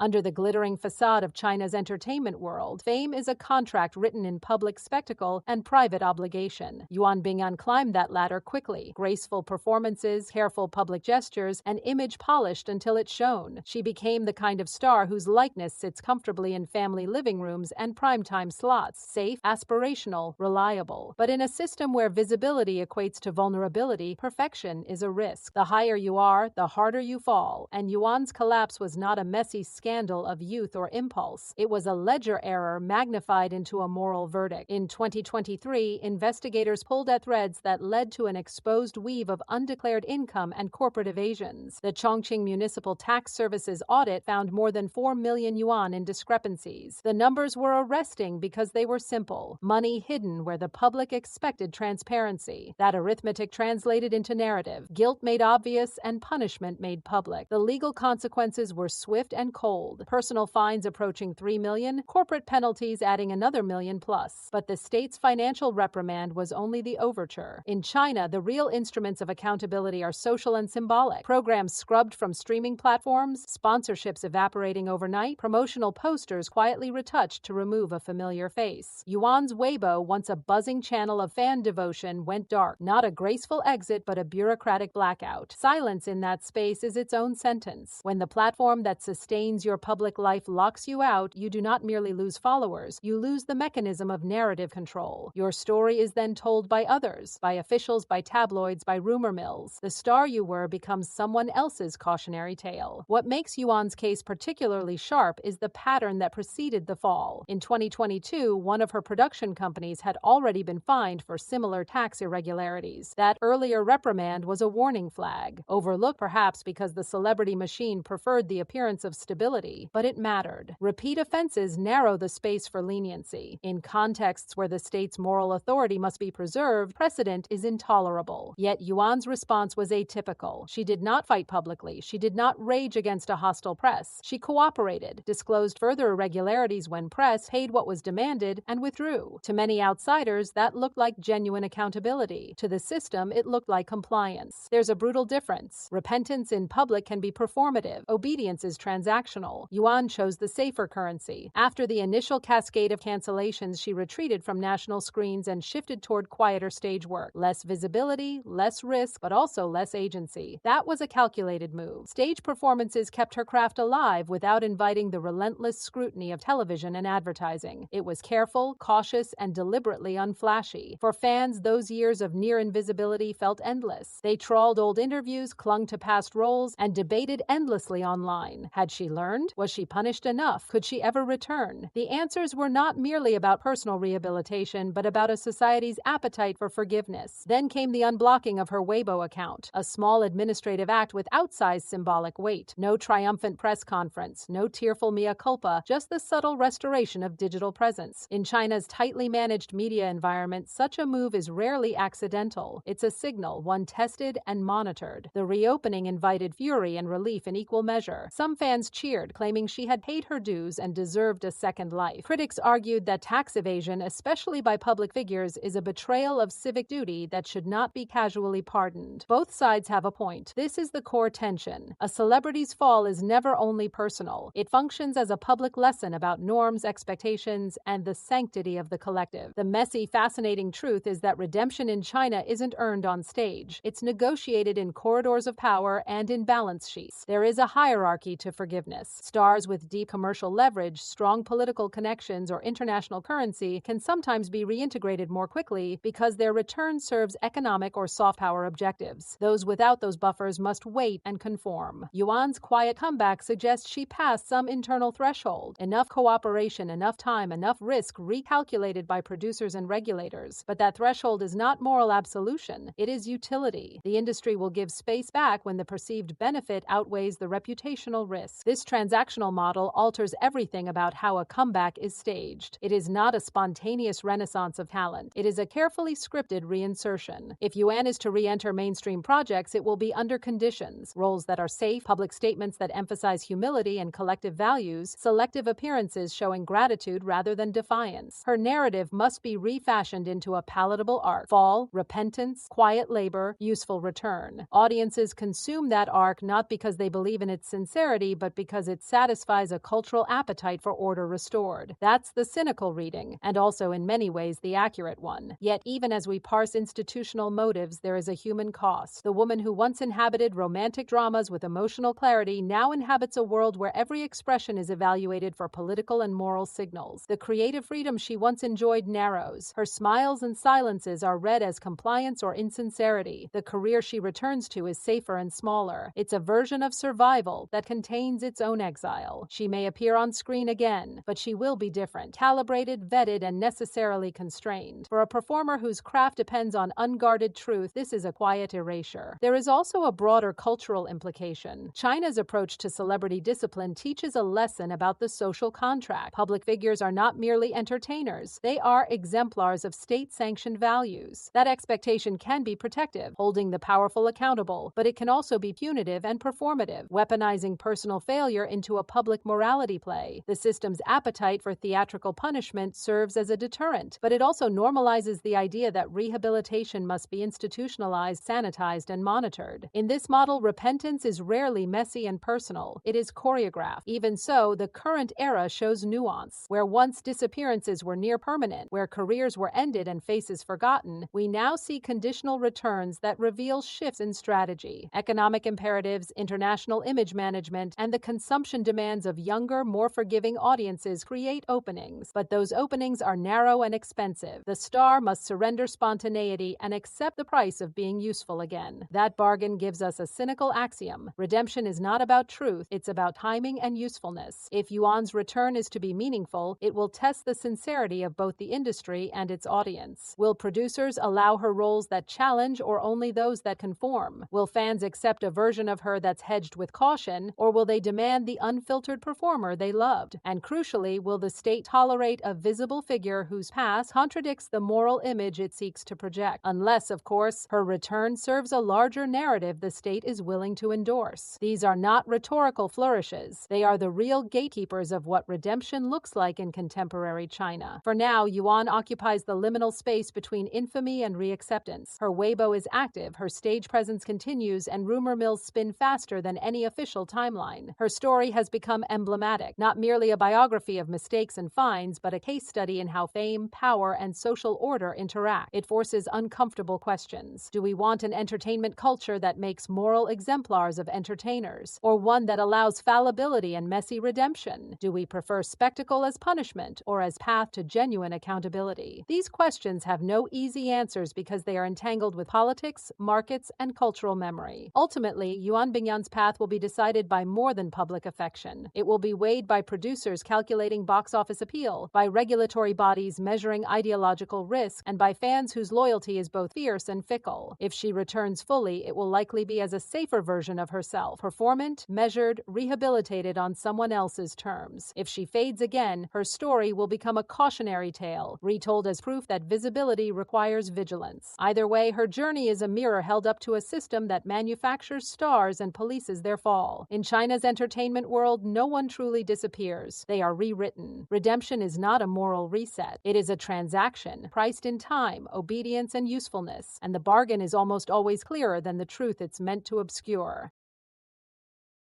Under the glittering facade of China's entertainment world, fame is a contract written in public spectacle and private obligation. Yuan Bingyan climbed that ladder quickly. Graceful performances, careful public gestures, and image polished until it shone. She became the kind of star whose likeness sits comfortably in family living rooms and primetime slots, safe, aspirational, reliable. But in a system where visibility equates to vulnerability, perfection is a risk. The higher you are, the harder you fall. And Yuan's collapse was not a messy scandal of youth or impulse. It was a ledger error magnified into a moral verdict. In 2023, investigators pulled at threads that led to an exposed weave of undeclared income and corporate evasions. The Chongqing Municipal Tax Service's audit found more than 4 million yuan in discrepancies. The numbers were arresting because they were simple. Money hidden where the public expected transparency. That arithmetic translated into narrative. Guilt made obvious and punishment made public. The legal consequences were swift and cold. Personal fines approaching 3 million, corporate penalties adding another million plus. But the state's financial reprimand was only the overture. In China, the real instruments of accountability are social and symbolic. Programs scrubbed from streaming platforms, sponsorships evaporating overnight, promotional posters quietly retouched to remove a familiar face. Yuan's Weibo, once a buzzing channel of fan devotion, went dark. Not a graceful exit, but a bureaucratic blackout. Silence in that space is its own sentence. When the platform that sustains your public life locks you out, you do not merely lose followers, you lose the mechanism of narrative control. Your story is then told by others, by officials, by tabloids, by rumor mills. The star you were becomes someone else's cautionary tale. What makes Yuan's case particularly sharp is the pattern that preceded the fall. In 2022, one of her production companies had already been fined for similar tax irregularities. That earlier reprimand was a warning flag, overlooked perhaps because the celebrity machine preferred the appearance of stability, but it mattered. Repeat offenses narrow the space for leniency. In contexts where the state's moral authority must be preserved, precedent is intolerable. Yet Yuan's response was atypical. She did not fight publicly. She did not rage against a hostile press. She cooperated, disclosed further irregularities when pressed, paid what was demanded, and withdrew. To many outsiders, that looked like genuine accountability. To the system, it looked like compliance. There's a brutal difference. Repentance in public can be performative. Obedience is transactional. Yuan chose the safer currency. After the initial cascade of cancellations, she retreated from national screens and shifted toward quieter stage work. Less visibility, less risk, but also less agency. That was a calculated move. Stage performances kept her craft alive without inviting the relentless scrutiny of television and advertising. It was careful, cautious, and deliberately unflashy. For fans, those years of near invisibility felt endless. They trawled old interviews, clung to past roles, and debated endlessly online. Had she learned? Was she punished enough? Could she ever return? The answers were not merely about personal rehabilitation, but about a society's appetite for forgiveness. Then came the unblocking of her Weibo account, a small administrative act with outsized symbolic weight. No triumphant press conference, no tearful mea culpa, just the subtle restoration of digital presence. In China's tightly managed media environment, such a move is rarely accidental. It's a signal, one tested and monitored. The reopening invited fury and relief in equal measure. Some fans cheered, claiming she had paid her dues and deserved a second life. Critics argued that tax evasion, especially by public figures, is a betrayal of civic duty that should not be casually pardoned. Both sides have a point. This is the core tension. A celebrity's fall is never only personal. It functions as a public lesson about norms, expectations, and the sanctity of the collective. The messy, fascinating truth is that redemption in China isn't earned on stage. It's negotiated in corridors of power and in balance sheets. There is a hierarchy to forgiveness. Stars with deep commercial leverage, strong political connections, or international currency can sometimes be reintegrated more quickly because their return serves economic or soft power objectives. Those without those buffers must wait and conform. Yuan's quiet comeback suggests she passed some internal threshold. Enough cooperation, enough time, enough risk recalculated by producers and regulators. But that threshold is not moral absolution. It is utility. The industry will give space back when the perceived benefit outweighs the reputational risk. This transactional model alters everything about how a comeback is staged. It is not a spontaneous renaissance of talent. It is a carefully scripted reinsertion. If Yuan is to re-enter mainstream projects, it will be under conditions: roles that are safe, public statements that emphasize humility and collective values, selective appearances showing gratitude rather than defiance. Her narrative must be refashioned into a palatable arc: fall, repentance, quiet labor, useful return. Audiences consume that arc not because they believe in its sincerity, but because because it satisfies a cultural appetite for order restored. That's the cynical reading, and also in many ways the accurate one. Yet even as we parse institutional motives, there is a human cost. The woman who once inhabited romantic dramas with emotional clarity now inhabits a world where every expression is evaluated for political and moral signals. The creative freedom she once enjoyed narrows. Her smiles and silences are read as compliance or insincerity. The career she returns to is safer and smaller. It's a version of survival that contains its own exile. She may appear on screen again, but she will be different, calibrated, vetted, and necessarily constrained. For a performer whose craft depends on unguarded truth, this is a quiet erasure. There is also a broader cultural implication. China's approach to celebrity discipline teaches a lesson about the social contract. Public figures are not merely entertainers. They are exemplars of state-sanctioned values. That expectation can be protective, holding the powerful accountable, but it can also be punitive and performative, weaponizing personal failure into a public morality play. The system's appetite for theatrical punishment serves as a deterrent, but it also normalizes the idea that rehabilitation must be institutionalized, sanitized, and monitored. In this model, repentance is rarely messy and personal. It is choreographed. Even so, the current era shows nuance. Where once disappearances were near permanent, where careers were ended and faces forgotten, we now see conditional returns that reveal shifts in strategy. Economic imperatives, international image management, and the consumption demands of younger, more forgiving audiences create openings. But those openings are narrow and expensive. The star must surrender spontaneity and accept the price of being useful again. That bargain gives us a cynical axiom. Redemption is not about truth, it's about timing and usefulness. If Yuan's return is to be meaningful, it will test the sincerity of both the industry and its audience. Will producers allow her roles that challenge or only those that conform? Will fans accept a version of her that's hedged with caution, or will they demand the unfiltered performer they loved? And crucially, will the state tolerate a visible figure whose past contradicts the moral image it seeks to project? Unless, of course, her return serves a larger narrative the state is willing to endorse. These are not rhetorical flourishes. They are the real gatekeepers of what redemption looks like in contemporary China. For now, Yuan occupies the liminal space between infamy and reacceptance. Her Weibo is active, her stage presence continues, and rumor mills spin faster than any official timeline. Her story has become emblematic, not merely a biography of mistakes and finds, but a case study in how fame, power, and social order interact. It forces uncomfortable questions. Do we want an entertainment culture that makes moral exemplars of entertainers, or one that allows fallibility and messy redemption? Do we prefer spectacle as punishment, or as path to genuine accountability? These questions have no easy answers because they are entangled with politics, markets, and cultural memory. Ultimately, Yuan Bingyan's path will be decided by more than public affection. It will be weighed by producers calculating box office appeal, by regulatory bodies measuring ideological risk, and by fans whose loyalty is both fierce and fickle. If she returns fully, it will likely be as a safer version of herself, performant, measured, rehabilitated on someone else's terms. If she fades again, her story will become a cautionary tale, retold as proof that visibility requires vigilance. Either way, her journey is a mirror held up to a system that manufactures stars and polices their fall. In China's entertainment world, no one truly disappears. They are rewritten. Redemption is not a moral reset. It is a transaction, priced in time, obedience, and usefulness, and the bargain is almost always clearer than the truth it's meant to obscure.